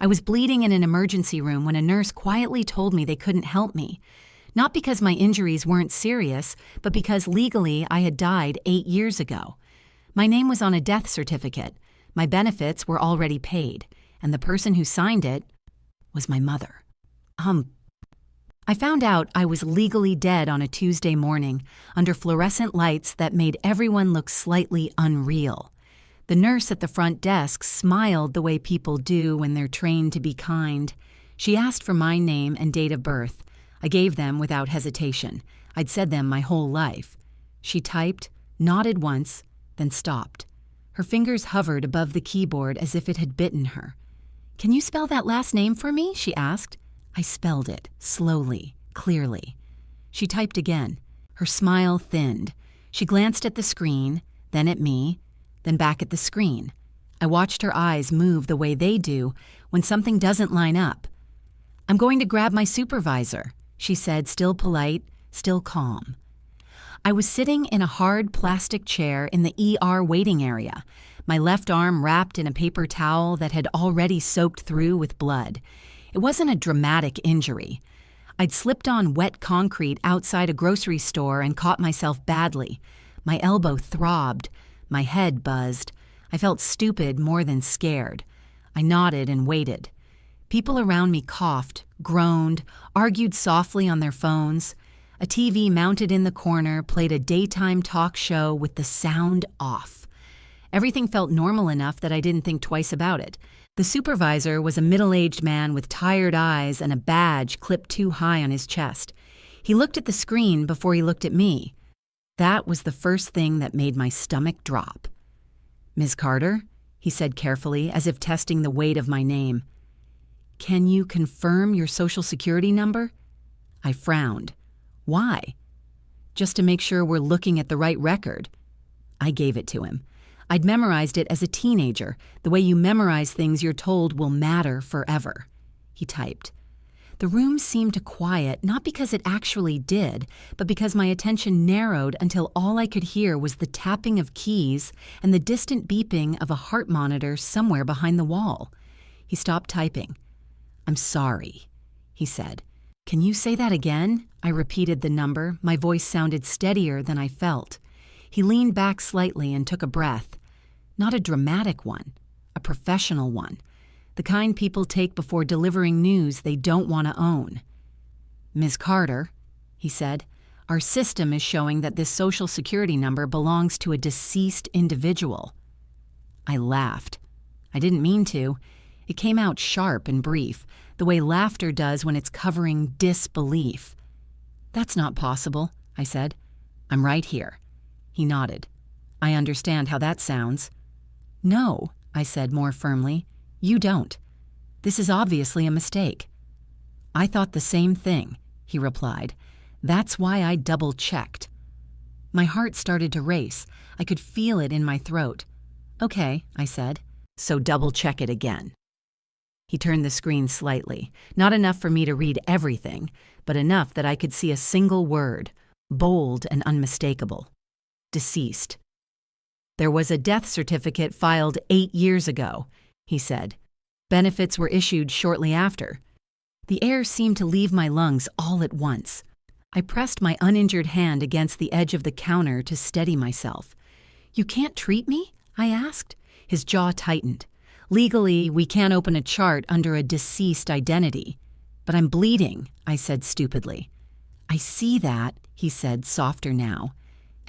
I was bleeding in an emergency room when a nurse quietly told me they couldn't help me. Not because my injuries weren't serious, but because legally I had died 8 years ago. My name was on a death certificate, my benefits were already paid, and the person who signed it was my mother. I found out I was legally dead on a Tuesday morning under fluorescent lights that made everyone look slightly unreal. The nurse at the front desk smiled the way people do when they're trained to be kind. She asked for my name and date of birth. I gave them without hesitation. I'd said them my whole life. She typed, nodded once, then stopped. Her fingers hovered above the keyboard as if it had bitten her. "Can you spell that last name for me?" she asked. I spelled it, slowly, clearly. She typed again. Her smile thinned. She glanced at the screen, then at me, then back at the screen. I watched her eyes move the way they do when something doesn't line up. "I'm going to grab my supervisor," she said, still polite, still calm. I was sitting in a hard plastic chair in the ER waiting area, my left arm wrapped in a paper towel that had already soaked through with blood. It wasn't a dramatic injury. I'd slipped on wet concrete outside a grocery store and caught myself badly. My elbow throbbed. My head buzzed. I felt stupid more than scared. I nodded and waited. People around me coughed, groaned, argued softly on their phones. A TV mounted in the corner played a daytime talk show with the sound off. Everything felt normal enough that I didn't think twice about it. The supervisor was a middle-aged man with tired eyes and a badge clipped too high on his chest. He looked at the screen before he looked at me. That was the first thing that made my stomach drop. "Ms. Carter," he said carefully, as if testing the weight of my name. "Can you confirm your social security number?" I frowned. "Why?" "Just to make sure we're looking at the right record." I gave it to him. I'd memorized it as a teenager, the way you memorize things you're told will matter forever. He typed. The room seemed to quiet, not because it actually did, but because my attention narrowed until all I could hear was the tapping of keys and the distant beeping of a heart monitor somewhere behind the wall. He stopped typing. "I'm sorry," he said. "Can you say that again?" I repeated the number. My voice sounded steadier than I felt. He leaned back slightly and took a breath. Not a dramatic one, a professional one. The kind people take before delivering news they don't want to own. "Ms. Carter," he said, "our system is showing that this social security number belongs to a deceased individual." I laughed. I didn't mean to. It came out sharp and brief, the way laughter does when it's covering disbelief. "That's not possible," I said. "I'm right here." He nodded. "I understand how that sounds." "No," I said more firmly, "you don't. This is obviously a mistake." "I thought the same thing," he replied. "That's why I double-checked." My heart started to race. I could feel it in my throat. "Okay," I said, "so double-check it again." He turned the screen slightly, not enough for me to read everything, but enough that I could see a single word, bold and unmistakable. Deceased. "There was a death certificate filed 8 years ago," he said. "Benefits were issued shortly after." The air seemed to leave my lungs all at once. I pressed my uninjured hand against the edge of the counter to steady myself. "You can't treat me?" I asked. His jaw tightened. "Legally, we can't open a chart under a deceased identity." "But I'm bleeding," I said stupidly. "I see that," he said, softer now.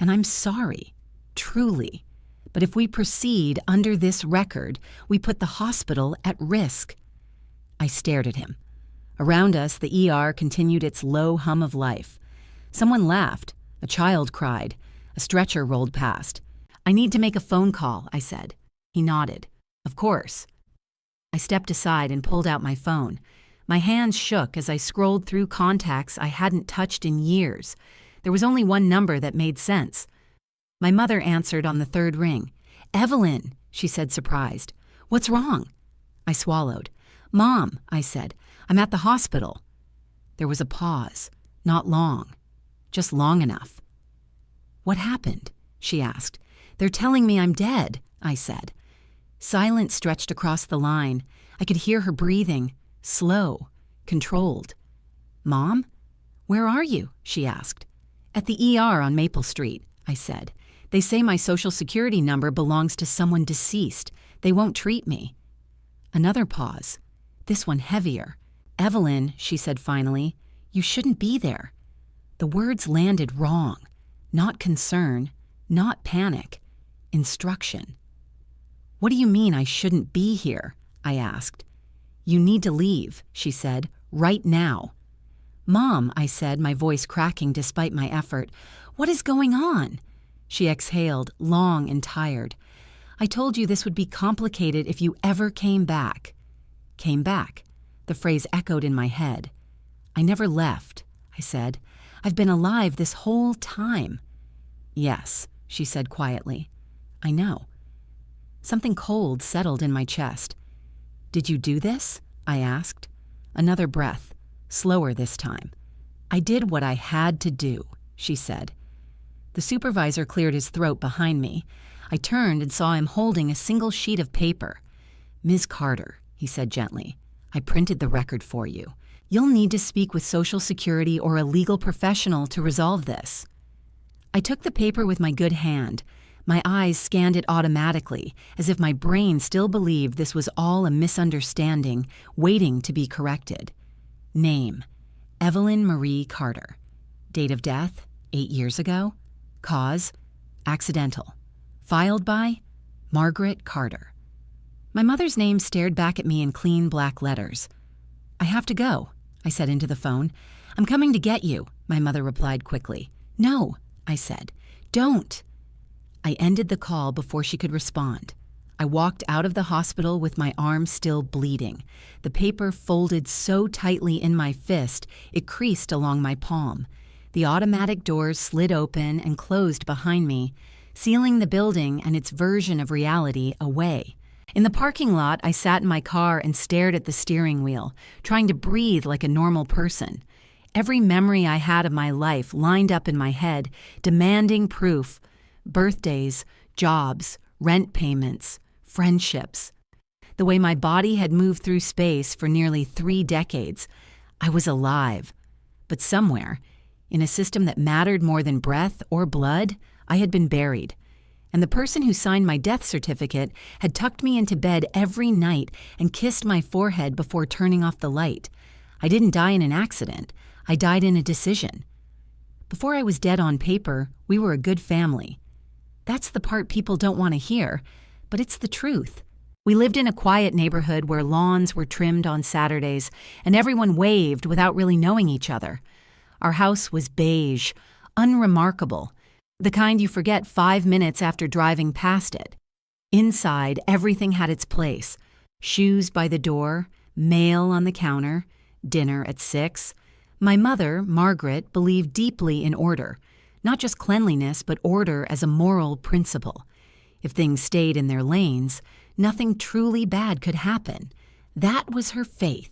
"And I'm sorry, truly. But if we proceed under this record, we put the hospital at risk." I stared at him. Around us, the ER continued its low hum of life. Someone laughed. A child cried. A stretcher rolled past. "I need to make a phone call," I said. He nodded. "Of course." I stepped aside and pulled out my phone. My hands shook as I scrolled through contacts I hadn't touched in years. There was only one number that made sense. My mother answered on the third ring. "Evelyn," she said, surprised. "What's wrong?" I swallowed. "Mom," I said, "I'm at the hospital." There was a pause. Not long. Just long enough. "What happened?" she asked. "They're telling me I'm dead," I said. Silence stretched across the line. I could hear her breathing, slow, controlled. "Mom? Where are you?" she asked. "At the ER on Maple Street," I said. "They say my social security number belongs to someone deceased. They won't treat me." Another pause, this one heavier. "Evelyn," she said finally, "you shouldn't be there." The words landed wrong. Not concern, not panic, instruction. "What do you mean I shouldn't be here?" I asked. "You need to leave," she said, "right now." "Mom," I said, my voice cracking despite my effort, "what is going on?" She exhaled, long and tired. "I told you this would be complicated if you ever came back." Came back. The phrase echoed in my head. "I never left," I said. "I've been alive this whole time." "Yes," she said quietly. "I know." Something cold settled in my chest. "Did you do this?" I asked. Another breath, slower this time. "I did what I had to do," she said. The supervisor cleared his throat behind me. I turned and saw him holding a single sheet of paper. "Ms. Carter," he said gently, "I printed the record for you. You'll need to speak with Social Security or a legal professional to resolve this." I took the paper with my good hand. My eyes scanned it automatically, as if my brain still believed this was all a misunderstanding, waiting to be corrected. Name: Evelyn Marie Carter. Date of death: 8 years ago. Cause: accidental. Filed by: Margaret Carter. My mother's name stared back at me in clean black letters. "I have to go," I said into the phone. "I'm coming to get you," my mother replied quickly. "No," I said. "Don't." I ended the call before she could respond. I walked out of the hospital with my arm still bleeding, the paper folded so tightly in my fist it creased along my palm. The automatic doors slid open and closed behind me, sealing the building and its version of reality away. In the parking lot, I sat in my car and stared at the steering wheel, trying to breathe like a normal person. Every memory I had of my life lined up in my head, demanding proof. Birthdays, jobs, rent payments, friendships. The way my body had moved through space for nearly 3 decades. I was alive. But somewhere, in a system that mattered more than breath or blood, I had been buried. And the person who signed my death certificate had tucked me into bed every night and kissed my forehead before turning off the light. I didn't die in an accident. I died in a decision. Before I was dead on paper, we were a good family. That's the part people don't want to hear, but it's the truth. We lived in a quiet neighborhood where lawns were trimmed on Saturdays and everyone waved without really knowing each other. Our house was beige, unremarkable, the kind you forget 5 minutes after driving past it. Inside, everything had its place. Shoes by the door, mail on the counter, dinner at 6. My mother, Margaret, believed deeply in order. Not just cleanliness, but order as a moral principle. If things stayed in their lanes, nothing truly bad could happen. That was her faith.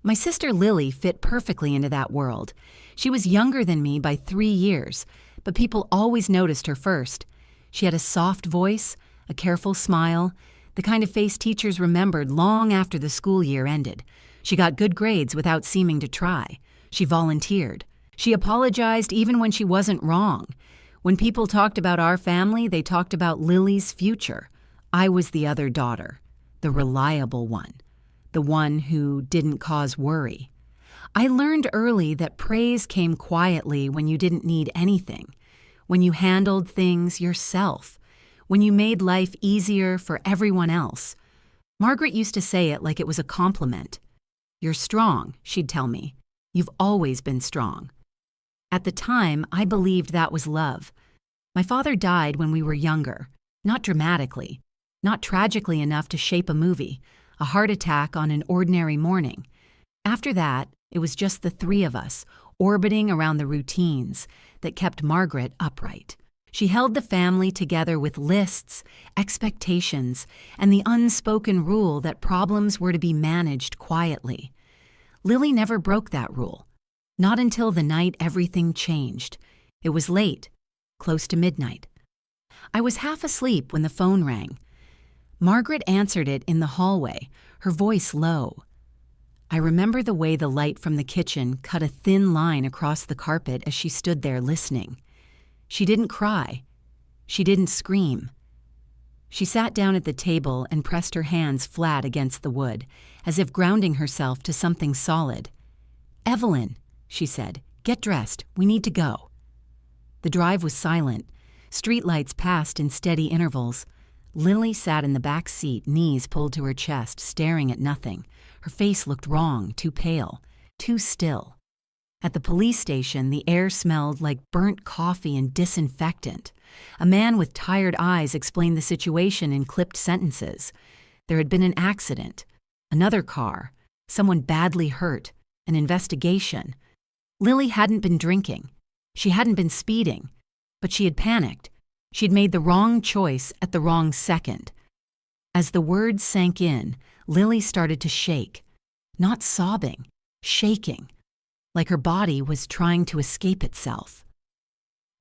My sister Lily fit perfectly into that world. She was younger than me by 3 years, but people always noticed her first. She had a soft voice, a careful smile, the kind of face teachers remembered long after the school year ended. She got good grades without seeming to try. She volunteered. She apologized even when she wasn't wrong. When people talked about our family, they talked about Lily's future. I was the other daughter, the reliable one, the one who didn't cause worry. I learned early that praise came quietly when you didn't need anything, when you handled things yourself, when you made life easier for everyone else. Margaret used to say it like it was a compliment. "You're strong," she'd tell me. "You've always been strong." At the time, I believed that was love. My father died when we were younger, not dramatically, not tragically enough to shape a movie, a heart attack on an ordinary morning. After that, it was just the 3 of us, orbiting around the routines that kept Margaret upright. She held the family together with lists, expectations, and the unspoken rule that problems were to be managed quietly. Lily never broke that rule. Not until the night everything changed. It was late, close to midnight. I was half asleep when the phone rang. Margaret answered it in the hallway, her voice low. I remember the way the light from the kitchen cut a thin line across the carpet as she stood there listening. She didn't cry. She didn't scream. She sat down at the table and pressed her hands flat against the wood, as if grounding herself to something solid. "Evelyn," she said, "get dressed. We need to go." The drive was silent. Streetlights passed in steady intervals. Lily sat in the back seat, knees pulled to her chest, staring at nothing. Her face looked wrong, too pale, too still. At the police station, the air smelled like burnt coffee and disinfectant. A man with tired eyes explained the situation in clipped sentences. There had been an accident, another car, someone badly hurt, an investigation. Lily hadn't been drinking. She hadn't been speeding, but she had panicked. She had made the wrong choice at the wrong second. As the words sank in, Lily started to shake, not sobbing, shaking, like her body was trying to escape itself.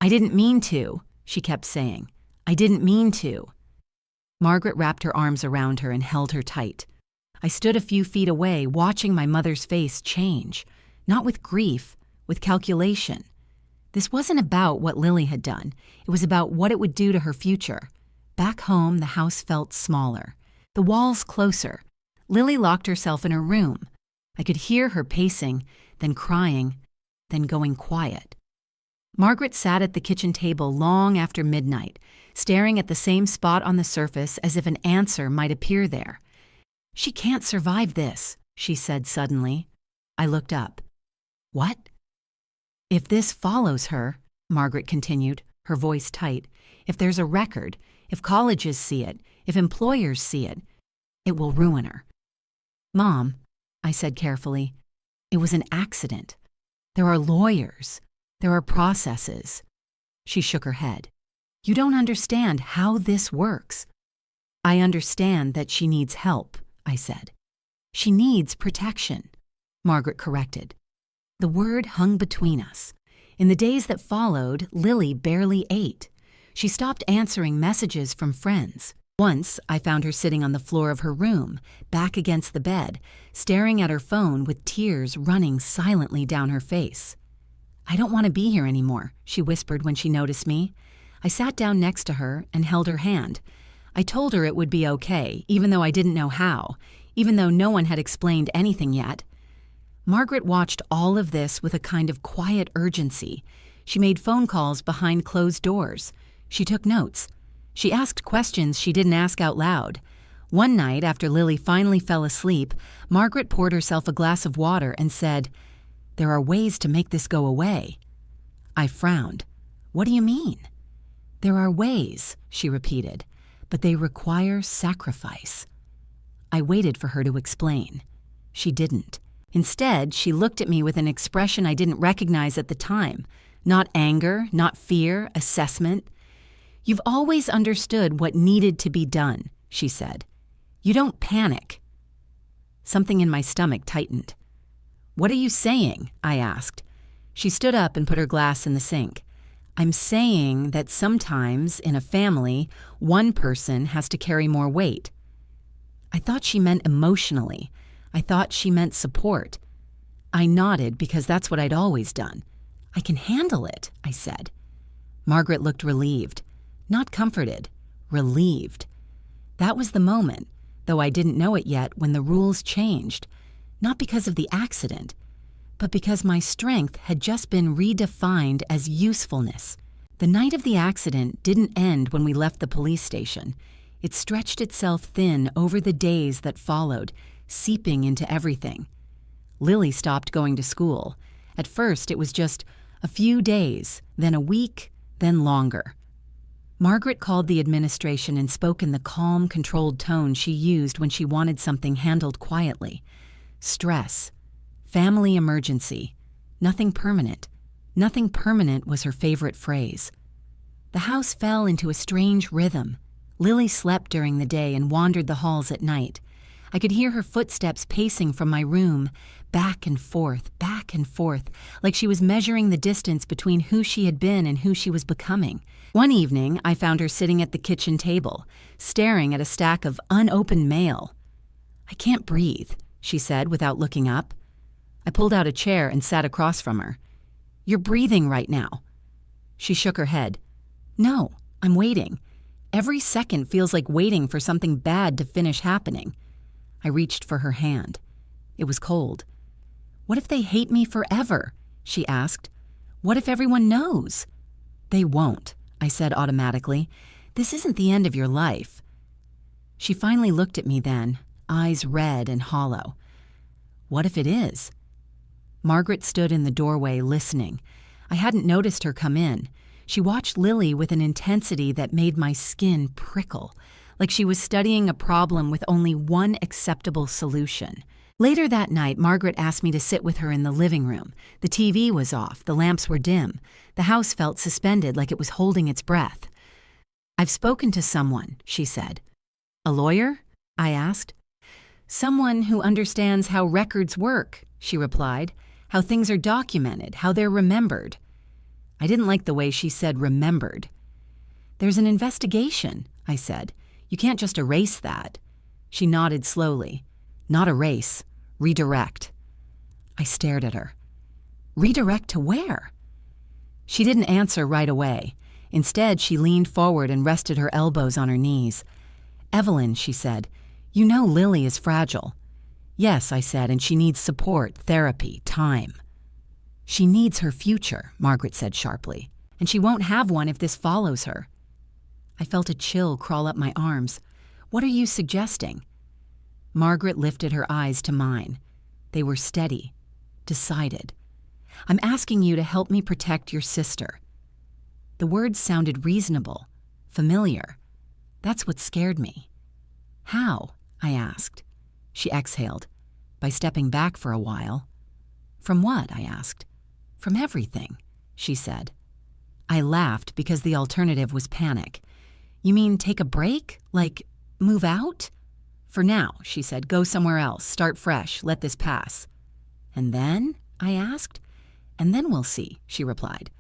"I didn't mean to," she kept saying. "I didn't mean to." Margaret wrapped her arms around her and held her tight. I stood a few feet away, watching my mother's face change, not with grief, with calculation. This wasn't about what Lily had done. It was about what it would do to her future. Back home, the house felt smaller, the walls closer. Lily locked herself in her room. I could hear her pacing, then crying, then going quiet. Margaret sat at the kitchen table long after midnight, staring at the same spot on the surface as if an answer might appear there. "She can't survive this," she said suddenly. I looked up. "What?" "If this follows her," Margaret continued, her voice tight, "if there's a record, if colleges see it, if employers see it, it will ruin her." "Mom," I said carefully, "it was an accident. There are lawyers. There are processes." She shook her head. "You don't understand how this works." "I understand that she needs help," I said. "She needs protection," Margaret corrected. The word hung between us. In the days that followed, Lily barely ate. She stopped answering messages from friends. Once, I found her sitting on the floor of her room, back against the bed, staring at her phone with tears running silently down her face. "I don't want to be here anymore," she whispered when she noticed me. I sat down next to her and held her hand. I told her it would be okay, even though I didn't know how, even though no one had explained anything yet. Margaret watched all of this with a kind of quiet urgency. She made phone calls behind closed doors. She took notes. She asked questions she didn't ask out loud. One night, after Lily finally fell asleep, Margaret poured herself a glass of water and said, "There are ways to make this go away." I frowned. "What do you mean?" "There are ways," she repeated, "but they require sacrifice." I waited for her to explain. She didn't. Instead, she looked at me with an expression I didn't recognize at the time. Not anger, not fear, assessment. "You've always understood what needed to be done," she said. "You don't panic." Something in my stomach tightened. "What are you saying?" I asked. She stood up and put her glass in the sink. "I'm saying that sometimes, in a family, one person has to carry more weight." I thought she meant emotionally. I thought she meant support. I nodded because that's what I'd always done. "I can handle it," I said. Margaret looked relieved. Not comforted, relieved. That was the moment, though I didn't know it yet, when the rules changed. Not because of the accident, but because my strength had just been redefined as usefulness. The night of the accident didn't end when we left the police station. It stretched itself thin over the days that followed, seeping into everything. Lily stopped going to school. At first, it was just a few days, then a week, then longer. Margaret called the administration and spoke in the calm, controlled tone she used when she wanted something handled quietly. Stress. Family emergency. Nothing permanent. Nothing permanent was her favorite phrase. The house fell into a strange rhythm. Lily slept during the day and wandered the halls at night. I could hear her footsteps pacing from my room, back and forth, like she was measuring the distance between who she had been and who she was becoming. One evening, I found her sitting at the kitchen table, staring at a stack of unopened mail. "I can't breathe," she said without looking up. I pulled out a chair and sat across from her. "You're breathing right now." She shook her head. "No, I'm waiting. Every second feels like waiting for something bad to finish happening." I reached for her hand. It was cold. "What if they hate me forever?" she asked. "What if everyone knows?" "They won't," I said automatically. "This isn't the end of your life." She finally looked at me then, eyes red and hollow. "What if it is?" Margaret stood in the doorway listening. I hadn't noticed her come in. She watched Lily with an intensity that made my skin prickle, like she was studying a problem with only one acceptable solution. Later that night, Margaret asked me to sit with her in the living room. The TV was off, the lamps were dim. The house felt suspended like it was holding its breath. "I've spoken to someone," she said. "A lawyer?" I asked. "Someone who understands how records work," she replied. "How things are documented, how they're remembered." I didn't like the way she said remembered. "There's an investigation," I said. "You can't just erase that." She nodded slowly. "Not erase, redirect." I stared at her. "Redirect to where?" She didn't answer right away. Instead, she leaned forward and rested her elbows on her knees. "Evelyn," she said, "you know Lily is fragile." "Yes," I said, "and she needs support, therapy, time." "She needs her future," Margaret said sharply, "and she won't have one if this follows her." I felt a chill crawl up my arms. "What are you suggesting?" Margaret lifted her eyes to mine. They were steady, decided. "I'm asking you to help me protect your sister." The words sounded reasonable, familiar. That's what scared me. "How?" I asked. She exhaled. "By stepping back for a while." "From what?" I asked. "From everything," she said. I laughed because the alternative was panic. "You mean take a break? Like, move out?" "For now," she said. "Go somewhere else. Start fresh. Let this pass." "And then?" I asked. "And then we'll see," she replied.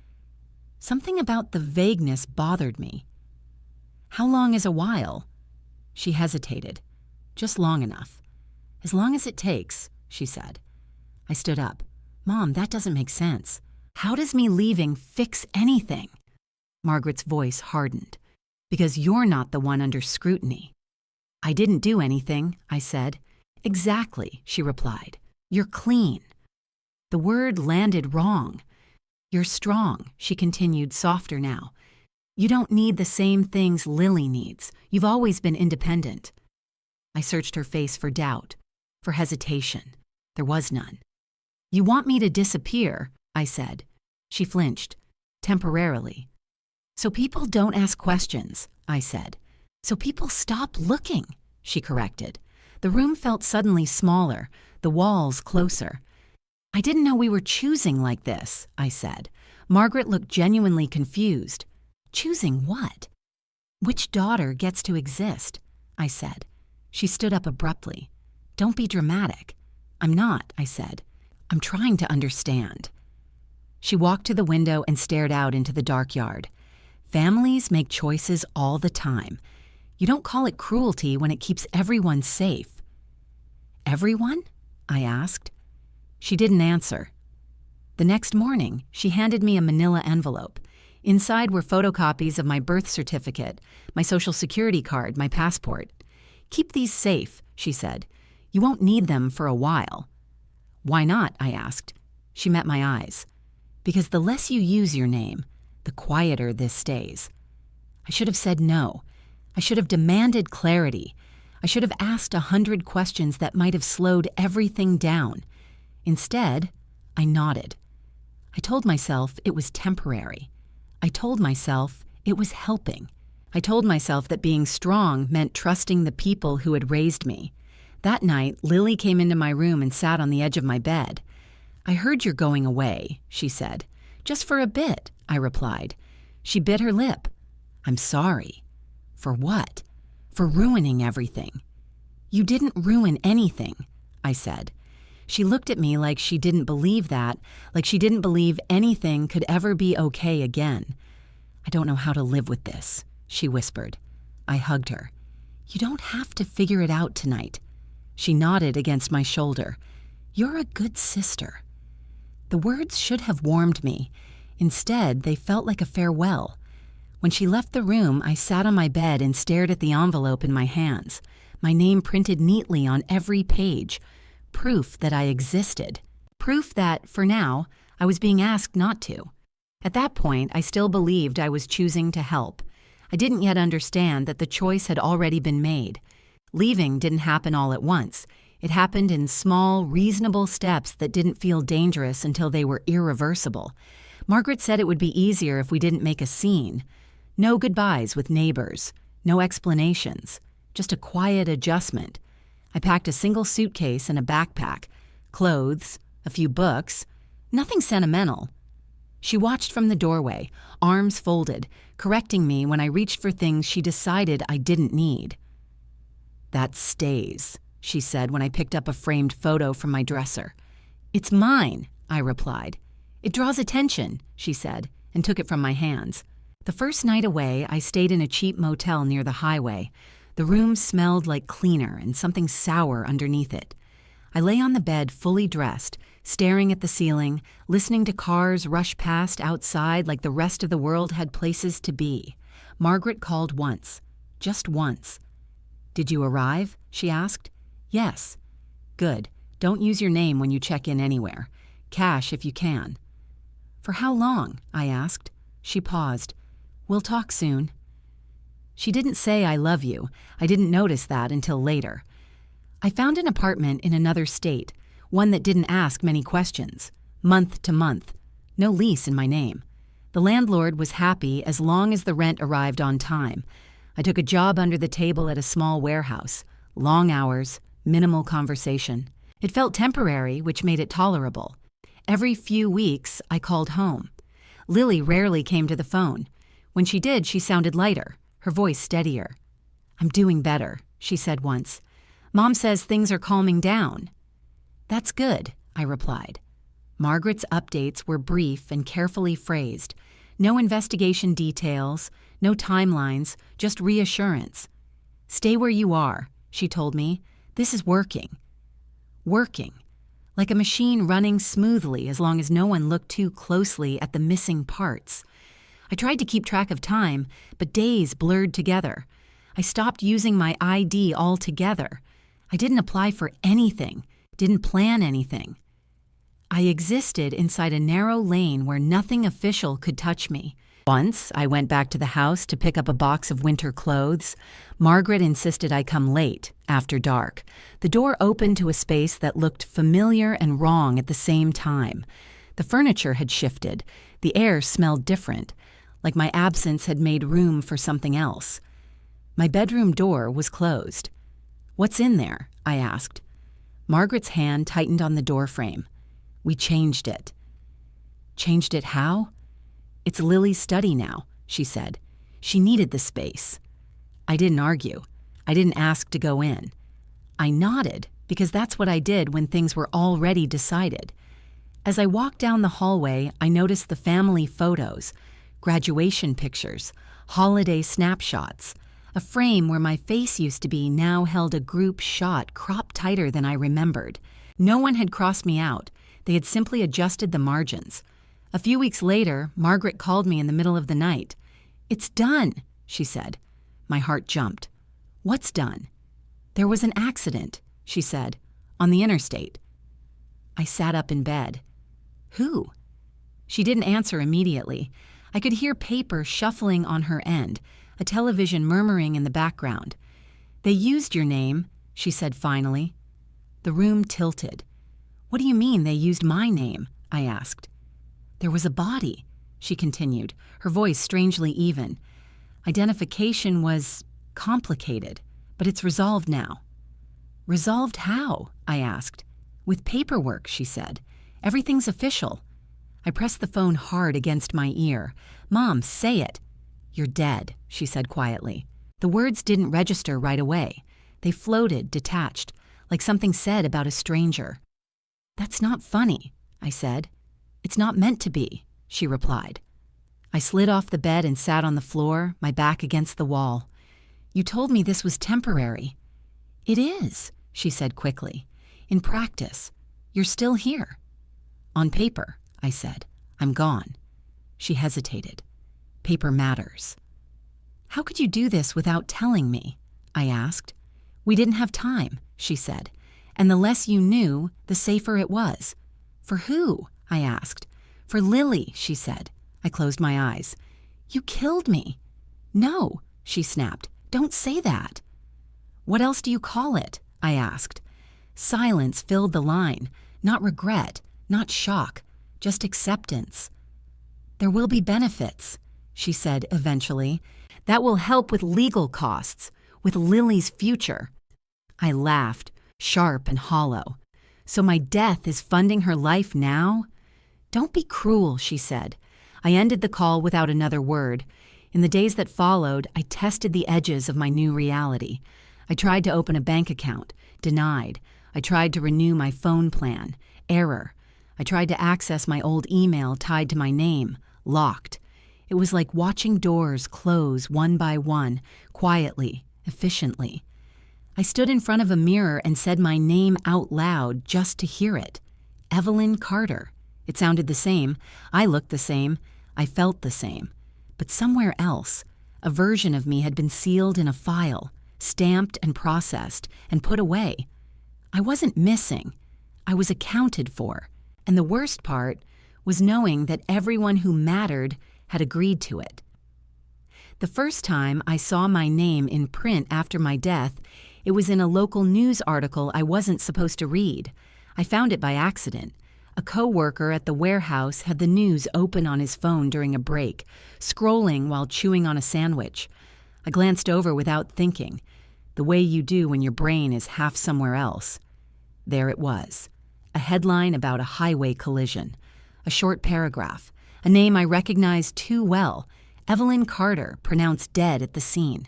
Something about the vagueness bothered me. "How long is a while?" She hesitated. "Just long enough." "As long as it takes," she said. I stood up. "Mom, that doesn't make sense. How does me leaving fix anything?" Margaret's voice hardened. "Because you're not the one under scrutiny." "I didn't do anything," I said. "Exactly," she replied. "You're clean." The word landed wrong. "You're strong," she continued, softer now. "You don't need the same things Lily needs. You've always been independent." I searched her face for doubt, for hesitation. There was none. "You want me to disappear," I said. She flinched, temporarily. "So people don't ask questions," I said. "So people stop looking," she corrected. The room felt suddenly smaller, the walls closer. "I didn't know we were choosing like this," I said. Margaret looked genuinely confused. "Choosing what?" "Which daughter gets to exist," I said. She stood up abruptly. "Don't be dramatic." "I'm not," I said. "I'm trying to understand." She walked to the window and stared out into the dark yard. Families make choices all the time. You don't call it cruelty when it keeps everyone safe. "Everyone?" I asked. She didn't answer. The next morning, she handed me a manila envelope. Inside were photocopies of my birth certificate, my social security card, my passport. "Keep these safe," she said. "You won't need them for a while." "Why not?" I asked. She met my eyes. "Because the less you use your name, the quieter this stays." I should have said no. I should have demanded clarity. I should have asked 100 questions that might have slowed everything down. Instead, I nodded. I told myself it was temporary. I told myself it was helping. I told myself that being strong meant trusting the people who had raised me. That night, Lily came into my room and sat on the edge of my bed. "I heard you're going away," she said. "Just for a bit," I replied. She bit her lip. "I'm sorry." "For what?" "For ruining everything." "You didn't ruin anything," I said. She looked at me like she didn't believe that, like she didn't believe anything could ever be okay again. "I don't know how to live with this," she whispered. I hugged her. "You don't have to figure it out tonight." She nodded against my shoulder. "You're a good sister." The words should have warmed me. Instead, they felt like a farewell. When she left the room, I sat on my bed and stared at the envelope in my hands, my name printed neatly on every page. Proof that I existed. Proof that, for now, I was being asked not to. At that point, I still believed I was choosing to help. I didn't yet understand that the choice had already been made. Leaving didn't happen all at once. It happened in small, reasonable steps that didn't feel dangerous until they were irreversible. Margaret said it would be easier if we didn't make a scene. No goodbyes with neighbors. No explanations. Just a quiet adjustment. I packed a single suitcase and a backpack, clothes, a few books, nothing sentimental. She watched from the doorway, arms folded, correcting me when I reached for things she decided I didn't need. "That stays," she said when I picked up a framed photo from my dresser. "It's mine," I replied. "It draws attention," she said, and took it from my hands. The first night away, I stayed in a cheap motel near the highway. The room smelled like cleaner and something sour underneath it. I lay on the bed fully dressed, staring at the ceiling, listening to cars rush past outside like the rest of the world had places to be. Margaret called once. Just once. "Did you arrive?" she asked. "Yes." "Good. Don't use your name when you check in anywhere. Cash if you can." "For how long?" I asked. She paused. "We'll talk soon." She didn't say "I love you." I didn't notice that until later. I found an apartment in another state, one that didn't ask many questions, month to month. No lease in my name. The landlord was happy as long as the rent arrived on time. I took a job under the table at a small warehouse. Long hours, minimal conversation. It felt temporary, which made it tolerable. Every few weeks, I called home. Lily rarely came to the phone. When she did, she sounded lighter, her voice steadier. "I'm doing better," she said once. "Mom says things are calming down." "That's good," I replied. Margaret's updates were brief and carefully phrased. No investigation details, no timelines, just reassurance. "Stay where you are," she told me. "This is working." Working. Like a machine running smoothly as long as no one looked too closely at the missing parts. I tried to keep track of time, but days blurred together. I stopped using my ID altogether. I didn't apply for anything, didn't plan anything. I existed inside a narrow lane where nothing official could touch me. Once, I went back to the house to pick up a box of winter clothes. Margaret insisted I come late, after dark. The door opened to a space that looked familiar and wrong at the same time. The furniture had shifted. The air smelled different, like my absence had made room for something else. My bedroom door was closed. "What's in there?" I asked. Margaret's hand tightened on the doorframe. "We changed it." "Changed it how?" "It's Lily's study now," she said. "She needed the space." I didn't argue. I didn't ask to go in. I nodded, because that's what I did when things were already decided. As I walked down the hallway, I noticed the family photos, graduation pictures, holiday snapshots. A frame where my face used to be now held a group shot cropped tighter than I remembered. No one had crossed me out. They had simply adjusted the margins. A few weeks later, Margaret called me in the middle of the night. "It's done," she said. My heart jumped. "What's done?" "There was an accident," she said, "on the interstate." I sat up in bed. "Who?" She didn't answer immediately. I could hear paper shuffling on her end, a television murmuring in the background. "They used your name," she said finally. The room tilted. "What do you mean they used my name?" I asked. "There was a body," she continued, her voice strangely even. "Identification was complicated, but it's resolved now." "Resolved how?" I asked. "With paperwork," she said. "Everything's official." I pressed the phone hard against my ear. "Mom, say it." "You're dead," she said quietly. The words didn't register right away. They floated, detached, like something said about a stranger. "That's not funny," I said. "It's not meant to be," she replied. I slid off the bed and sat on the floor, my back against the wall. "You told me this was temporary." "It is," she said quickly. "In practice, you're still here." "On paper," I said. "I'm gone." She hesitated. "Paper matters." "How could you do this without telling me?" I asked. "We didn't have time," she said. "And the less you knew, the safer it was." "For who?" I asked. "For Lily," she said. I closed my eyes. "You killed me." "No," she snapped. "Don't say that." "What else do you call it?" I asked. Silence filled the line. Not regret, not shock, just acceptance. "There will be benefits," she said eventually. "That will help with legal costs, with Lily's future." I laughed, sharp and hollow. "So my death is funding her life now?" "Don't be cruel," she said. I ended the call without another word. In the days that followed, I tested the edges of my new reality. I tried to open a bank account. Denied. I tried to renew my phone plan. Error. I tried to access my old email tied to my name. Locked. It was like watching doors close one by one, quietly, efficiently. I stood in front of a mirror and said my name out loud just to hear it. Evelyn Carter. It sounded the same. I looked the same. I felt the same. But somewhere else, a version of me had been sealed in a file, stamped and processed, and put away. I wasn't missing. I was accounted for. And the worst part was knowing that everyone who mattered had agreed to it. The first time I saw my name in print after my death, it was in a local news article I wasn't supposed to read. I found it by accident. A co-worker at the warehouse had the news open on his phone during a break, scrolling while chewing on a sandwich. I glanced over without thinking, the way you do when your brain is half somewhere else. There it was, a headline about a highway collision, a short paragraph, a name I recognized too well, Evelyn Carter, pronounced dead at the scene.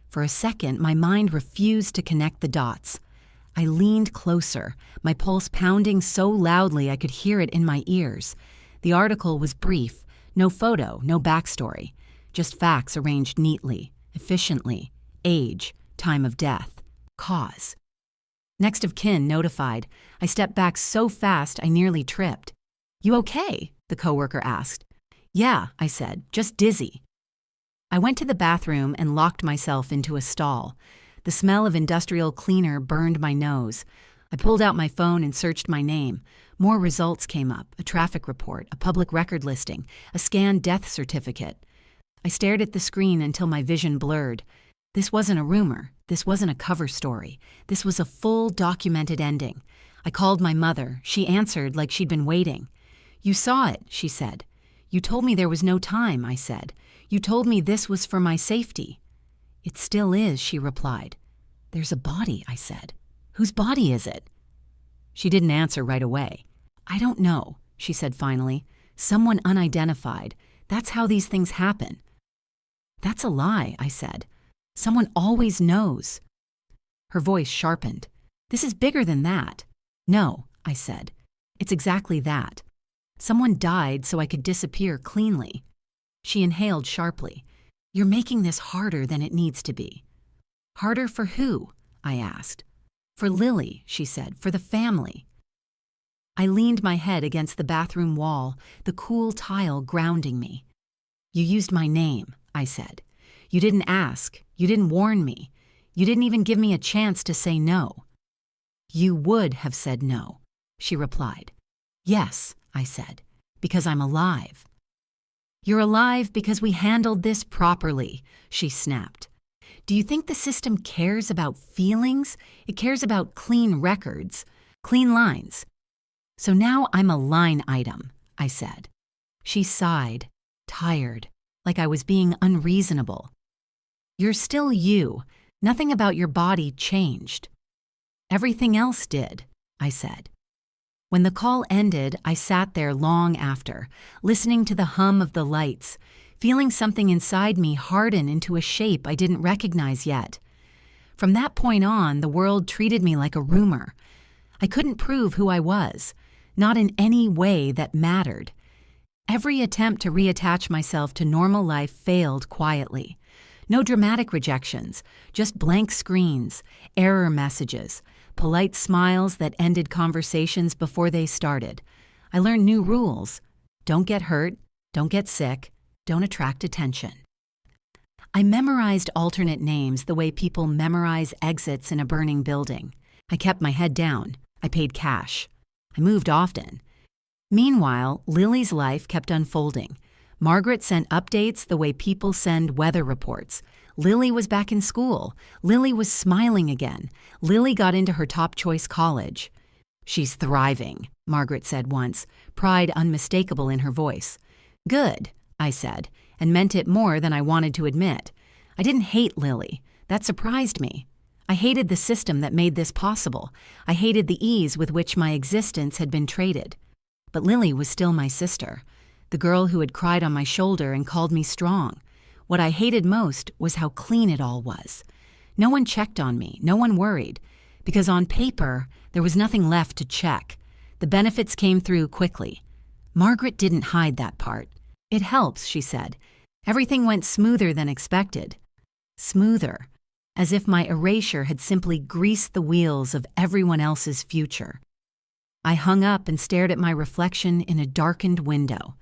For a second, my mind refused to connect the dots. I leaned closer, my pulse pounding so loudly I could hear it in my ears. The article was brief, no photo, no backstory, just facts arranged neatly, efficiently, age, time of death, cause. Next of kin notified. I stepped back so fast I nearly tripped. "You okay?" the coworker asked. "Yeah," I said, "just dizzy." I went to the bathroom and locked myself into a stall. The smell of industrial cleaner burned my nose. I pulled out my phone and searched my name. More results came up, a traffic report, a public record listing, a scanned death certificate. I stared at the screen until my vision blurred. This wasn't a rumor. This wasn't a cover story. This was a full documented ending. I called my mother. She answered like she'd been waiting. "You saw it," she said. "You told me there was no time," I said. "You told me this was for my safety." "It still is," she replied. "There's a body," I said. "Whose body is it?" She didn't answer right away. "I don't know," she said finally. "Someone unidentified. That's how these things happen." "That's a lie," I said. "Someone always knows." Her voice sharpened. "This is bigger than that." "No," I said. "It's exactly that. Someone died so I could disappear cleanly." She inhaled sharply. "You're making this harder than it needs to be." "Harder for who?" I asked. "For Lily," she said, "for the family." I leaned my head against the bathroom wall, the cool tile grounding me. "You used my name," I said. "You didn't ask. You didn't warn me. You didn't even give me a chance to say no." "You would have said no," she replied. "Yes," I said, "because I'm alive." "You're alive because we handled this properly," she snapped. "Do you think the system cares about feelings? It cares about clean records, clean lines." "So now I'm a line item," I said. She sighed, tired, like I was being unreasonable. "You're still you. Nothing about your body changed." "Everything else did," I said. When the call ended, I sat there long after, listening to the hum of the lights, feeling something inside me harden into a shape I didn't recognize yet. From that point on, the world treated me like a rumor. I couldn't prove who I was. not in any way that mattered. Every attempt to reattach myself to normal life failed quietly. No dramatic rejections, just blank screens, error messages, polite smiles that ended conversations before they started. I learned new rules. Don't get hurt, don't get sick, don't attract attention. I memorized alternate names the way people memorize exits in a burning building. I kept my head down. I paid cash. I moved often. Meanwhile, Lily's life kept unfolding. Margaret sent updates the way people send weather reports. Lily was back in school. Lily was smiling again. Lily got into her top choice college. "She's thriving," Margaret said once, pride unmistakable in her voice. "Good," I said, and meant it more than I wanted to admit. I didn't hate Lily. That surprised me. I hated the system that made this possible. I hated the ease with which my existence had been traded. But Lily was still my sister, the girl who had cried on my shoulder and called me strong. What I hated most was how clean it all was. No one checked on me, no one worried, because on paper, there was nothing left to check. The benefits came through quickly. Margaret didn't hide that part. "It helps," she said. Everything went smoother than expected. Smoother, as if my erasure had simply greased the wheels of everyone else's future. I hung up and stared at my reflection in a darkened window.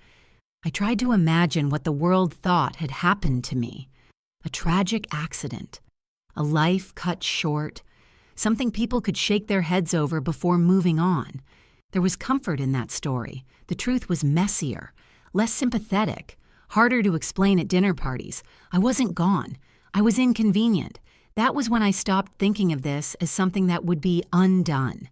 I tried to imagine what the world thought had happened to me. A tragic accident. A life cut short. Something people could shake their heads over before moving on. There was comfort in that story. The truth was messier, less sympathetic, harder to explain at dinner parties. I wasn't gone. I was inconvenient. That was when I stopped thinking of this as something that would be undone.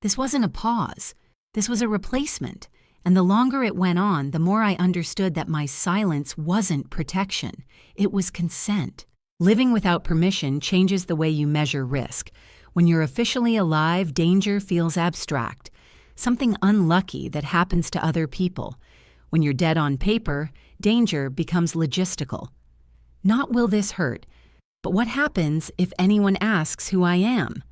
This wasn't a pause. This was a replacement. And the longer it went on, the more I understood that my silence wasn't protection. It was consent. Living without permission changes the way you measure risk. When you're officially alive, danger feels abstract, something unlucky that happens to other people. When you're dead on paper, danger becomes logistical. Not will this hurt, but what happens if anyone asks who I am?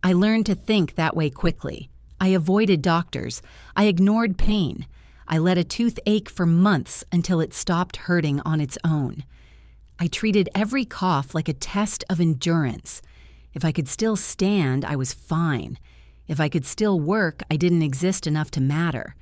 I learned to think that way quickly. I avoided doctors. I ignored pain. I let a tooth ache for months until it stopped hurting on its own. I treated every cough like a test of endurance. If I could still stand, I was fine. If I could still work, I didn't exist enough to matter.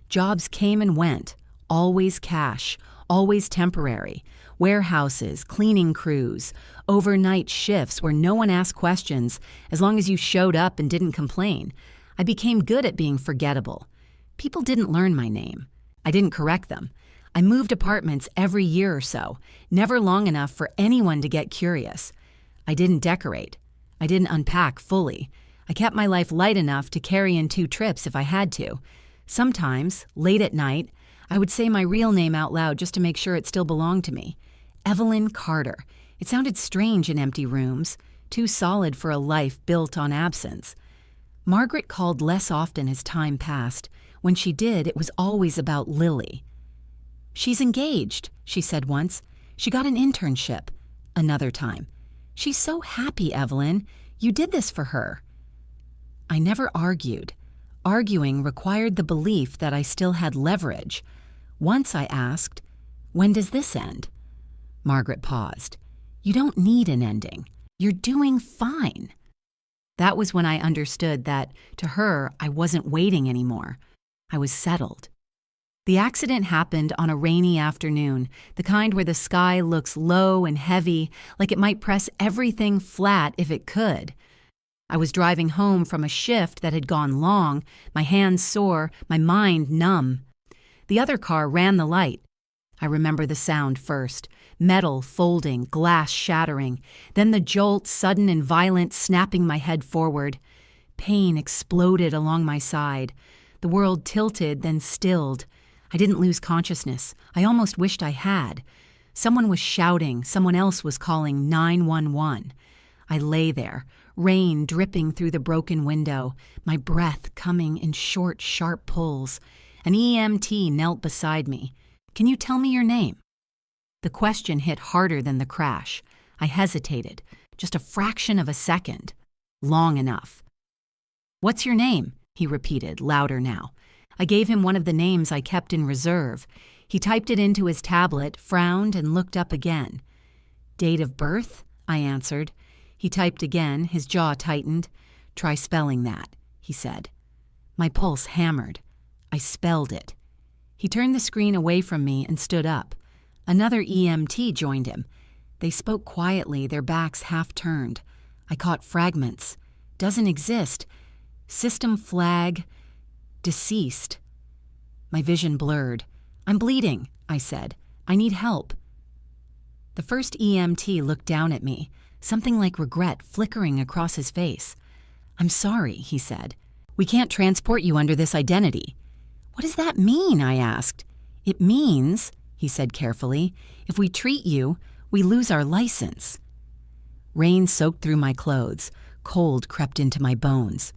Jobs came and went, always cash, always temporary. Warehouses, cleaning crews, overnight shifts where no one asked questions as long as you showed up and didn't complain. I became good at being forgettable. People didn't learn my name. I didn't correct them. I moved apartments every year or so, never long enough for anyone to get curious. I didn't decorate. I didn't unpack fully. I kept my life light enough to carry in 2 trips if I had to. Sometimes, late at night, I would say my real name out loud just to make sure it still belonged to me. Evelyn Carter. It sounded strange in empty rooms, too solid for a life built on absence. Margaret called less often as time passed. When she did, it was always about Lily. "She's engaged," she said once. "She got an internship." Another time. "She's so happy, Evelyn. You did this for her." I never argued. Arguing required the belief that I still had leverage. Once I asked, "When does this end?" Margaret paused. "You don't need an ending. You're doing fine." That was when I understood that, to her, I wasn't waiting anymore. I was settled. The accident happened on a rainy afternoon, the kind where the sky looks low and heavy, like it might press everything flat if it could. I was driving home from a shift that had gone long, my hands sore, my mind numb. The other car ran the light. I remember the sound first, metal folding, glass shattering, then the jolt, sudden and violent, snapping my head forward. Pain exploded along my side. The world tilted, then stilled. I didn't lose consciousness. I almost wished I had. Someone was shouting. Someone else was calling 911. I lay there, rain dripping through the broken window, my breath coming in short, sharp pulls. An EMT knelt beside me. "Can you tell me your name?" The question hit harder than the crash. I hesitated, just a fraction of a second. Long enough. "What's your name?" he repeated, louder now. I gave him one of the names I kept in reserve. He typed it into his tablet, frowned, and looked up again. Date of birth? I answered. He typed again, his jaw tightened. Try spelling that, he said. My pulse hammered. I spelled it. He turned the screen away from me and stood up. Another EMT joined him. They spoke quietly, their backs half turned. I caught fragments. Doesn't exist. System flag. Deceased. My vision blurred. I'm bleeding, I said. I need help. The first EMT looked down at me, something like regret flickering across his face. I'm sorry, he said. We can't transport you under this identity. What does that mean? I asked. It means, he said carefully, if we treat you, we lose our license. Rain soaked through my clothes. Cold crept into my bones.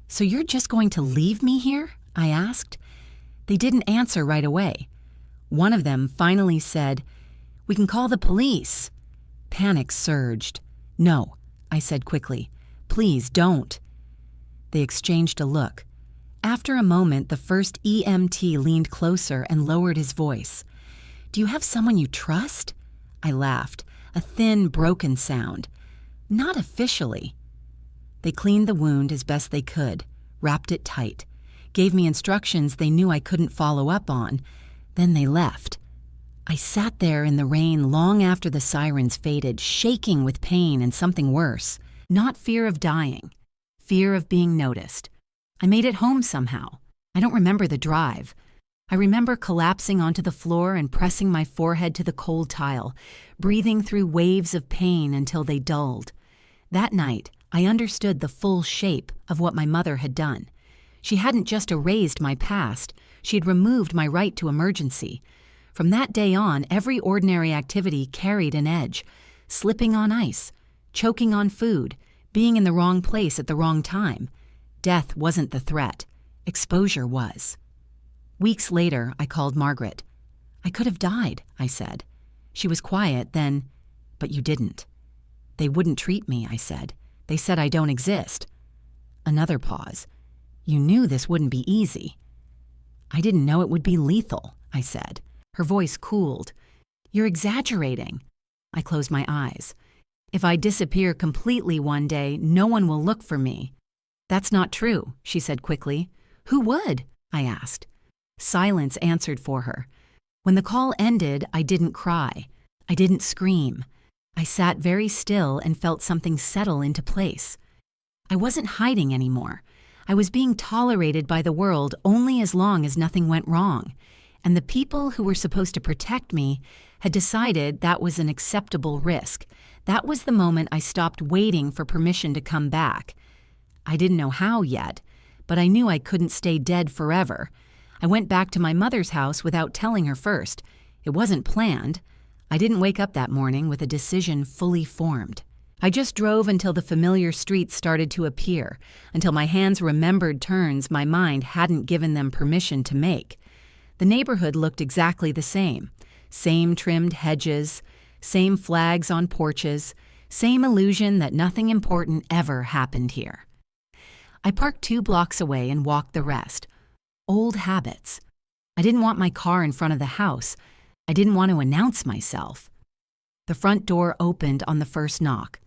So you're just going to leave me here? I asked. They didn't answer right away. One of them finally said, We can call the police. Panic surged. No, I said quickly. Please don't. They exchanged a look. After a moment, the first EMT leaned closer and lowered his voice. Do you have someone you trust? I laughed, a thin, broken sound. Not officially. They cleaned the wound as best they could, wrapped it tight, gave me instructions they knew I couldn't follow up on. Then they left. I sat there in the rain long after the sirens faded, shaking with pain and something worse. Not fear of dying, fear of being noticed. I made it home somehow. I don't remember the drive. I remember collapsing onto the floor and pressing my forehead to the cold tile, breathing through waves of pain until they dulled. That night, I understood the full shape of what my mother had done. She hadn't just erased my past, she had removed my right to emergency. From that day on, every ordinary activity carried an edge. Slipping on ice, choking on food, being in the wrong place at the wrong time. Death wasn't the threat. Exposure was. Weeks later, I called Margaret. I could have died, I said. She was quiet, then, but you didn't. They wouldn't treat me, I said. They said I don't exist. Another pause. You knew this wouldn't be easy. I didn't know it would be lethal, I said. Her voice cooled. You're exaggerating. I closed my eyes. If I disappear completely one day, no one will look for me. That's not true, she said quickly. Who would? I asked. Silence answered for her. When the call ended, I didn't cry. I didn't scream. I sat very still and felt something settle into place. I wasn't hiding anymore. I was being tolerated by the world only as long as nothing went wrong. And the people who were supposed to protect me had decided that was an acceptable risk. That was the moment I stopped waiting for permission to come back. I didn't know how yet, but I knew I couldn't stay dead forever. I went back to my mother's house without telling her first. It wasn't planned. I didn't wake up that morning with a decision fully formed. I just drove until the familiar streets started to appear, until my hands remembered turns my mind hadn't given them permission to make. The neighborhood looked exactly the same. Same trimmed hedges, same flags on porches, same illusion that nothing important ever happened here. I parked 2 blocks away and walked the rest. Old habits. I didn't want my car in front of the house. I didn't want to announce myself. The front door opened on the first knock.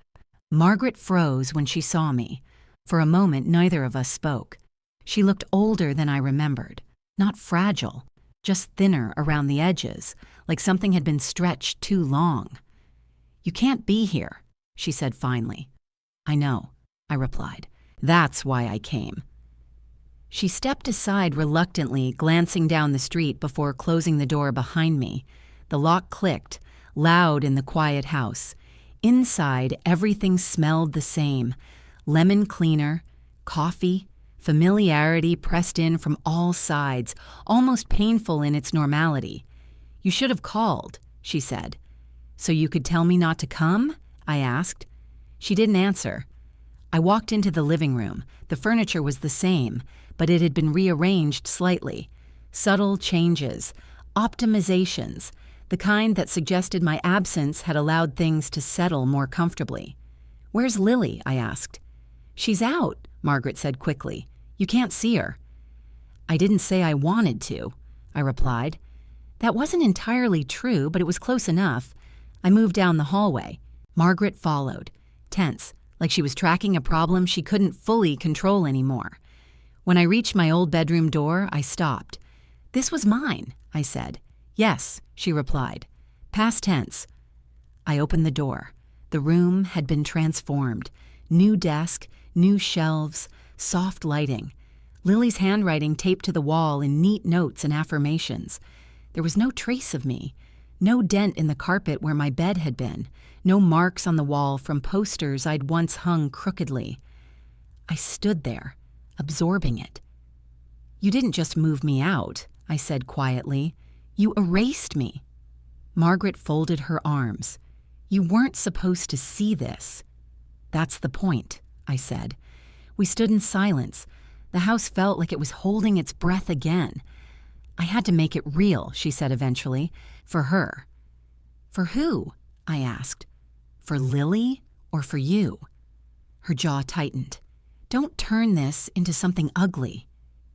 Margaret froze when she saw me. For a moment, neither of us spoke. She looked older than I remembered. Not fragile, just thinner around the edges, like something had been stretched too long. You can't be here, she said finally. I know, I replied. That's why I came. She stepped aside reluctantly, glancing down the street before closing the door behind me. The lock clicked, loud in the quiet house. Inside, everything smelled the same. Lemon cleaner, coffee, familiarity pressed in from all sides, almost painful in its normality. You should have called, she said. So you could tell me not to come? I asked. She didn't answer. I walked into the living room. The furniture was the same, but it had been rearranged slightly. Subtle changes, optimizations, the kind that suggested my absence had allowed things to settle more comfortably. Where's Lily? I asked. She's out, Margaret said quickly. You can't see her." "I didn't say I wanted to," I replied. That wasn't entirely true, but it was close enough. I moved down the hallway. Margaret followed, tense, like she was tracking a problem she couldn't fully control anymore. When I reached my old bedroom door, I stopped. "This was mine," I said. "Yes," she replied. Past tense. I opened the door. The room had been transformed. New desk, new shelves, soft lighting. Lily's handwriting taped to the wall in neat notes and affirmations. There was no trace of me. No dent in the carpet where my bed had been. No marks on the wall from posters I'd once hung crookedly. I stood there, absorbing it. "You didn't just move me out," I said quietly. "You erased me." Margaret folded her arms. "You weren't supposed to see this." "That's the point," I said. We stood in silence. The house felt like it was holding its breath again. "I had to make it real," she said eventually. "For her." "For who?" I asked. "For Lily or for you?" Her jaw tightened. "Don't turn this into something ugly."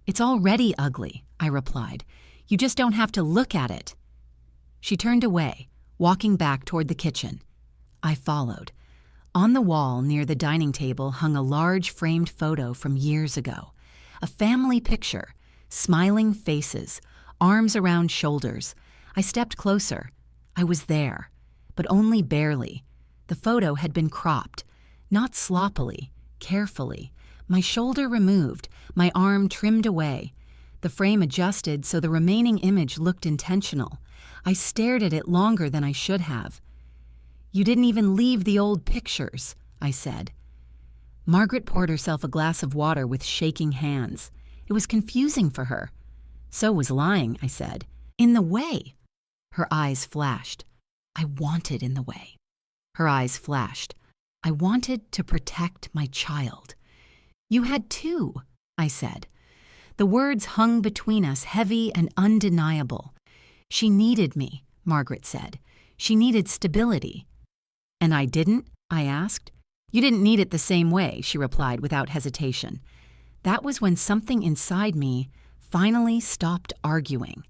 "It's already ugly," I replied. "You just don't have to look at it." She turned away, walking back toward the kitchen. I followed. On the wall near the dining table hung a large framed photo from years ago. A family picture, smiling faces, arms around shoulders. I stepped closer. I was there, but only barely. The photo had been cropped, not sloppily, carefully. My shoulder removed, my arm trimmed away. The frame adjusted so the remaining image looked intentional. I stared at it longer than I should have. "You didn't even leave the old pictures," I said. Margaret poured herself a glass of water with shaking hands. It was confusing for her. "So was lying," I said. "In the way." Her eyes flashed. "I wanted in the way." Her eyes flashed. "I wanted to protect my child." "You had two," I said. The words hung between us, heavy and undeniable. "She needed me," Margaret said. "She needed stability." "And I didn't?" I asked. "You didn't need it the same way," she replied without hesitation. That was when something inside me finally stopped arguing.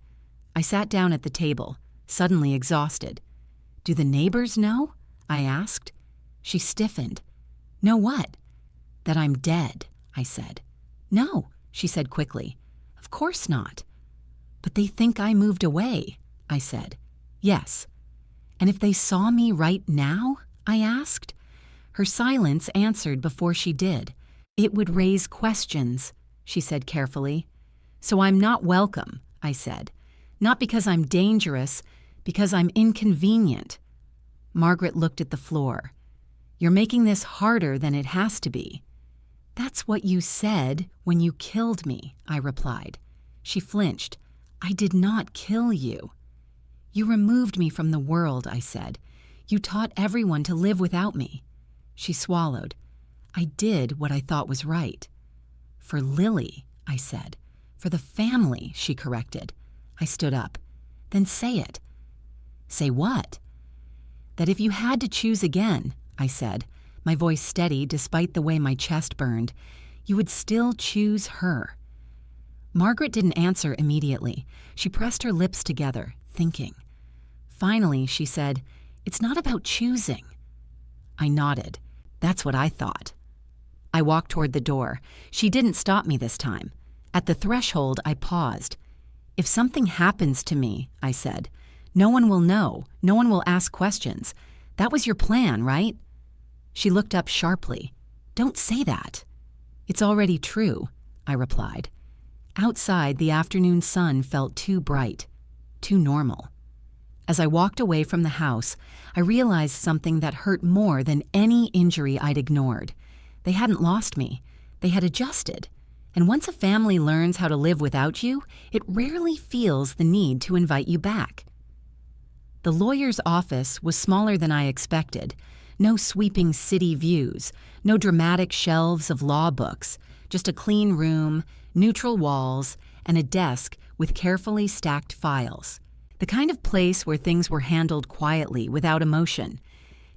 I sat down at the table, suddenly exhausted. "Do the neighbors know?" I asked. She stiffened. "Know what?" "That I'm dead," I said. "No," she said quickly. "Of course not." "But they think I moved away," I said. "Yes." "And if they saw me right now?" I asked. Her silence answered before she did. "It would raise questions," she said carefully. "So I'm not welcome," I said. "Not because I'm dangerous, because I'm inconvenient." Margaret looked at the floor. "You're making this harder than it has to be." "That's what you said when you killed me," I replied. She flinched. "I did not kill you." "You removed me from the world," I said. "You taught everyone to live without me." She swallowed. "I did what I thought was right." "For Lily," I said. "For the family," she corrected. I stood up. "Then say it." "Say what?" "That if you had to choose again," I said, my voice steady despite the way my chest burned, "you would still choose her." Margaret didn't answer immediately. She pressed her lips together, thinking. Finally, she said, "It's not about choosing." I nodded. That's what I thought. I walked toward the door. She didn't stop me this time. At the threshold, I paused. "If something happens to me," I said, "no one will know. No one will ask questions. That was your plan, right?" She looked up sharply. "Don't say that." "It's already true," I replied. Outside, the afternoon sun felt too bright, too normal. As I walked away from the house, I realized something that hurt more than any injury I'd ignored. They hadn't lost me. They had adjusted. And once a family learns how to live without you, it rarely feels the need to invite you back. The lawyer's office was smaller than I expected. No sweeping city views, no dramatic shelves of law books, just a clean room, neutral walls, and a desk with carefully stacked files. The kind of place where things were handled quietly, without emotion.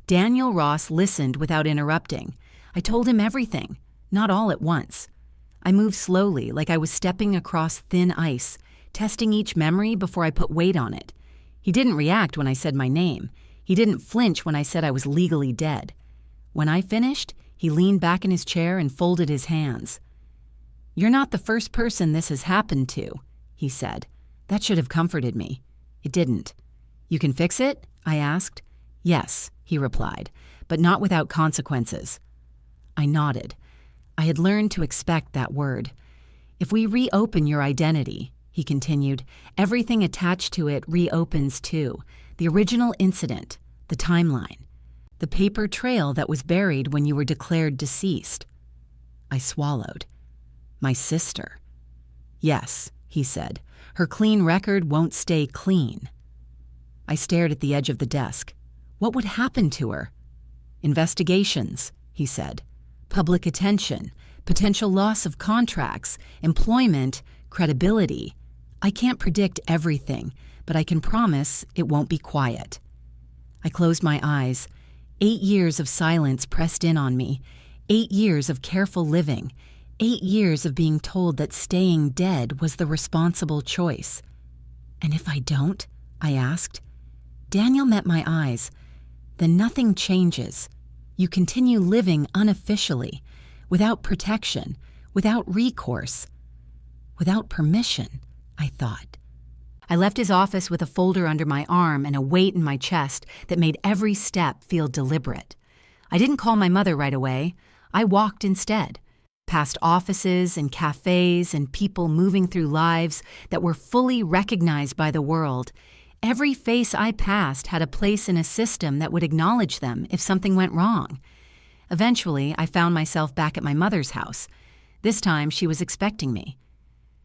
Daniel Ross listened without interrupting. I told him everything, not all at once. I moved slowly, like I was stepping across thin ice, testing each memory before I put weight on it. He didn't react when I said my name. He didn't flinch when I said I was legally dead. When I finished, he leaned back in his chair and folded his hands. "You're not the first person this has happened to," he said. That should have comforted me. It didn't. "You can fix it?" I asked. "Yes," he replied, "but not without consequences." I nodded. I had learned to expect that word. "If we reopen your identity," he continued, "everything attached to it reopens too. The original incident, the timeline, the paper trail that was buried when you were declared deceased." I swallowed. "My sister." "Yes," he said, "her clean record won't stay clean." I stared at the edge of the desk. What would happen to her? "Investigations," he said. "Public attention, potential loss of contracts, employment, credibility. I can't predict everything, but I can promise it won't be quiet." I closed my eyes. 8 years of silence pressed in on me. 8 years of careful living. 8 years of being told that staying dead was the responsible choice. "And if I don't?" I asked. Daniel met my eyes. "Then nothing changes. You continue living unofficially, without protection, without recourse, without permission," I thought. I left his office with a folder under my arm and a weight in my chest that made every step feel deliberate. I didn't call my mother right away. I walked instead, past offices and cafes and people moving through lives that were fully recognized by the world. Every face I passed had a place in a system that would acknowledge them if something went wrong. Eventually, I found myself back at my mother's house. This time, she was expecting me.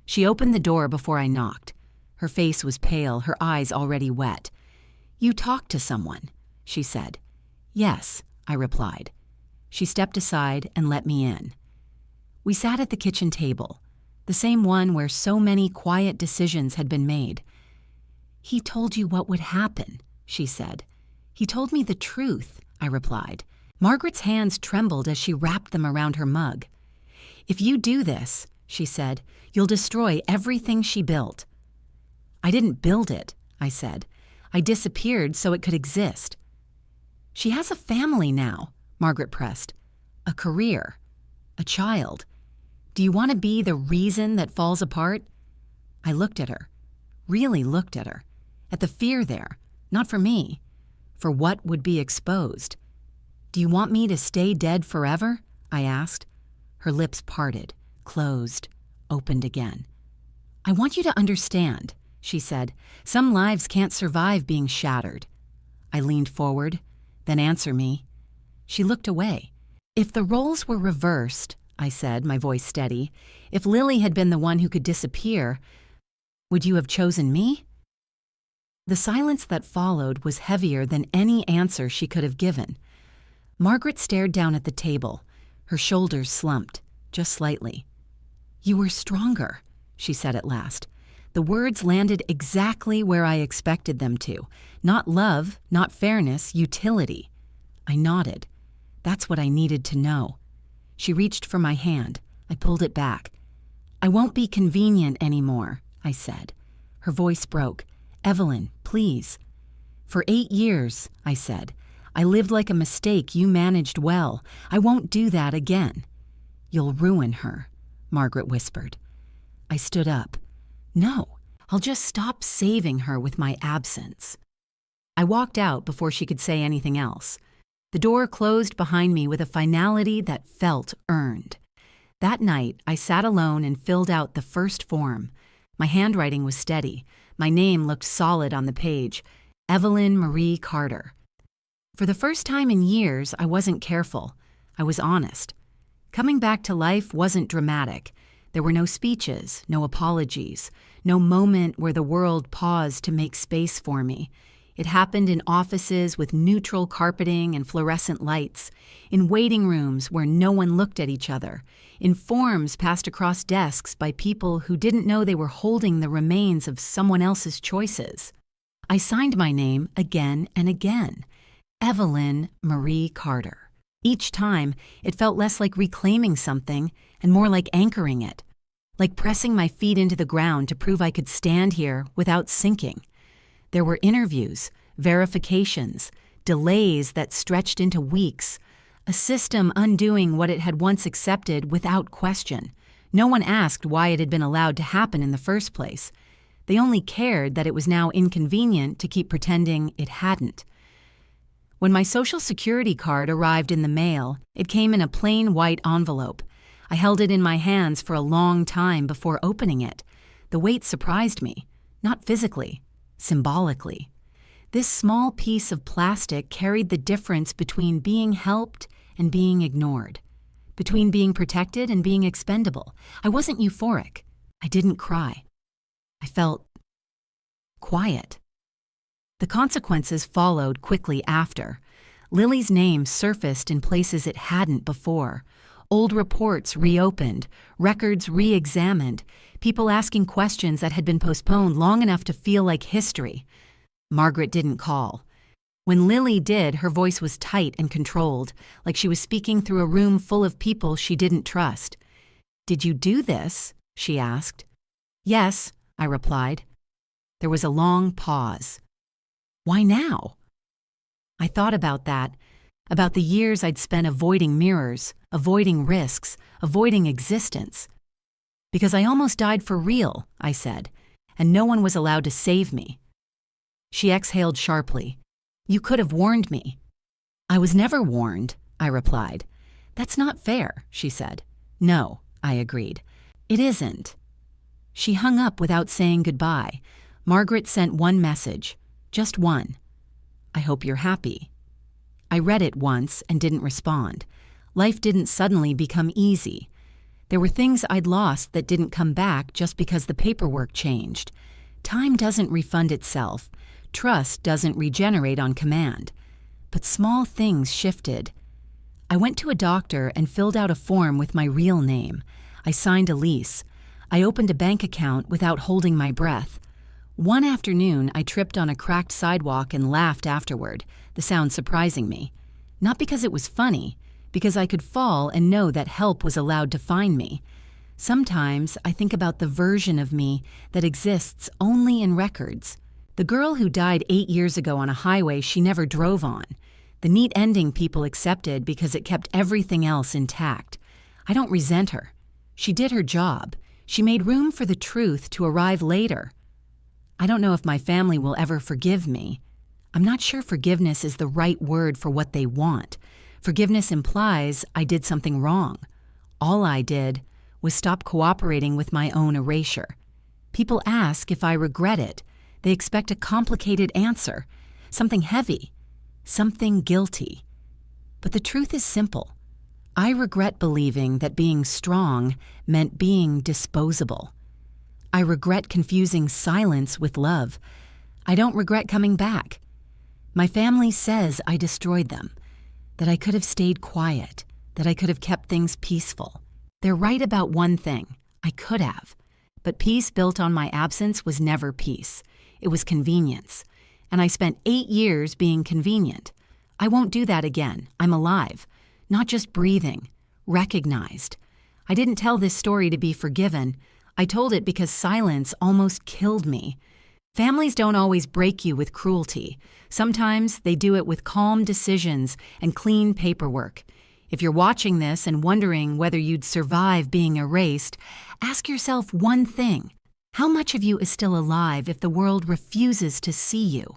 She opened the door before I knocked. Her face was pale, her eyes already wet. "You talked to someone," she said. "Yes," I replied. She stepped aside and let me in. We sat at the kitchen table, the same one where so many quiet decisions had been made. "He told you what would happen," she said. "He told me the truth," I replied. Margaret's hands trembled as she wrapped them around her mug. "If you do this," she said, "you'll destroy everything she built." "I didn't build it," I said. "I disappeared so it could exist." "She has a family now," Margaret pressed. "A career. A child. Do you want to be the reason that falls apart?" I looked at her. Really looked at her. At the fear there. Not for me. For what would be exposed. "Do you want me to stay dead forever?" I asked. Her lips parted, closed, opened again. "I want you to understand," she said. "Some lives can't survive being shattered." I leaned forward. "Then answer me." She looked away. "If the roles were reversed," I said, my voice steady, "if Lily had been the one who could disappear, would you have chosen me?" The silence that followed was heavier than any answer she could have given. Margaret stared down at the table. Her shoulders slumped, just slightly. "You were stronger," she said at last. The words landed exactly where I expected them to. Not love, not fairness, utility. I nodded. That's what I needed to know. She reached for my hand. I pulled it back. "I won't be convenient anymore," I said. Her voice broke. "Evelyn, please." "For 8 years," I said. "I lived like a mistake you managed well. I won't do that again." "You'll ruin her," Margaret whispered. I stood up. "No, I'll just stop saving her with my absence." I walked out before she could say anything else. The door closed behind me with a finality that felt earned. That night, I sat alone and filled out the first form. My handwriting was steady. My name looked solid on the page. Evelyn Marie Carter. For the first time in years, I wasn't careful. I was honest. Coming back to life wasn't dramatic. There were no speeches, no apologies, no moment where the world paused to make space for me. It happened in offices with neutral carpeting and fluorescent lights, in waiting rooms where no one looked at each other, in forms passed across desks by people who didn't know they were holding the remains of someone else's choices. I signed my name again and again. Evelyn Marie Carter. Each time, it felt less like reclaiming something and more like anchoring it, like pressing my feet into the ground to prove I could stand here without sinking. There were interviews, verifications, delays that stretched into weeks, a system undoing what it had once accepted without question. No one asked why it had been allowed to happen in the first place. They only cared that it was now inconvenient to keep pretending it hadn't. When my Social Security card arrived in the mail, it came in a plain white envelope. I held it in my hands for a long time before opening it. The weight surprised me, not physically, symbolically. This small piece of plastic carried the difference between being helped and being ignored, between being protected and being expendable. I wasn't euphoric. I didn't cry. I felt quiet. The consequences followed quickly after. Lily's name surfaced in places it hadn't before. Old reports reopened, records re-examined, people asking questions that had been postponed long enough to feel like history. Margaret didn't call. When Lily did, her voice was tight and controlled, like she was speaking through a room full of people she didn't trust. "Did you do this?" she asked. "Yes," I replied. There was a long pause. Why now? I thought about that, about the years I'd spent avoiding mirrors, avoiding risks, avoiding existence. "Because I almost died for real," I said, "and no one was allowed to save me." She exhaled sharply. "You could have warned me." "I was never warned," I replied. "That's not fair," she said. "No," I agreed. "It isn't." She hung up without saying goodbye. Margaret sent one message. Just one. "I hope you're happy." I read it once and didn't respond. Life didn't suddenly become easy. There were things I'd lost that didn't come back just because the paperwork changed. Time doesn't refund itself. Trust doesn't regenerate on command. But small things shifted. I went to a doctor and filled out a form with my real name. I signed a lease. I opened a bank account without holding my breath. One afternoon, I tripped on a cracked sidewalk and laughed afterward, the sound surprising me. Not because it was funny, because I could fall and know that help was allowed to find me. Sometimes I think about the version of me that exists only in records. The girl who died 8 years ago on a highway she never drove on. The neat ending people accepted because it kept everything else intact. I don't resent her. She did her job. She made room for the truth to arrive later. I don't know if my family will ever forgive me. I'm not sure forgiveness is the right word for what they want. Forgiveness implies I did something wrong. All I did was stop cooperating with my own erasure. People ask if I regret it. They expect a complicated answer, something heavy, something guilty. But the truth is simple. I regret believing that being strong meant being disposable. I regret confusing silence with love. I don't regret coming back. My family says I destroyed them, that I could have stayed quiet, that I could have kept things peaceful. They're right about one thing. I could have. But peace built on my absence was never peace. It was convenience. And I spent 8 years being convenient. I won't do that again. I'm alive. Not just breathing. Recognized. I didn't tell this story to be forgiven. I told it because silence almost killed me. Families don't always break you with cruelty. Sometimes they do it with calm decisions and clean paperwork. If you're watching this and wondering whether you'd survive being erased, ask yourself one thing. How much of you is still alive if the world refuses to see you?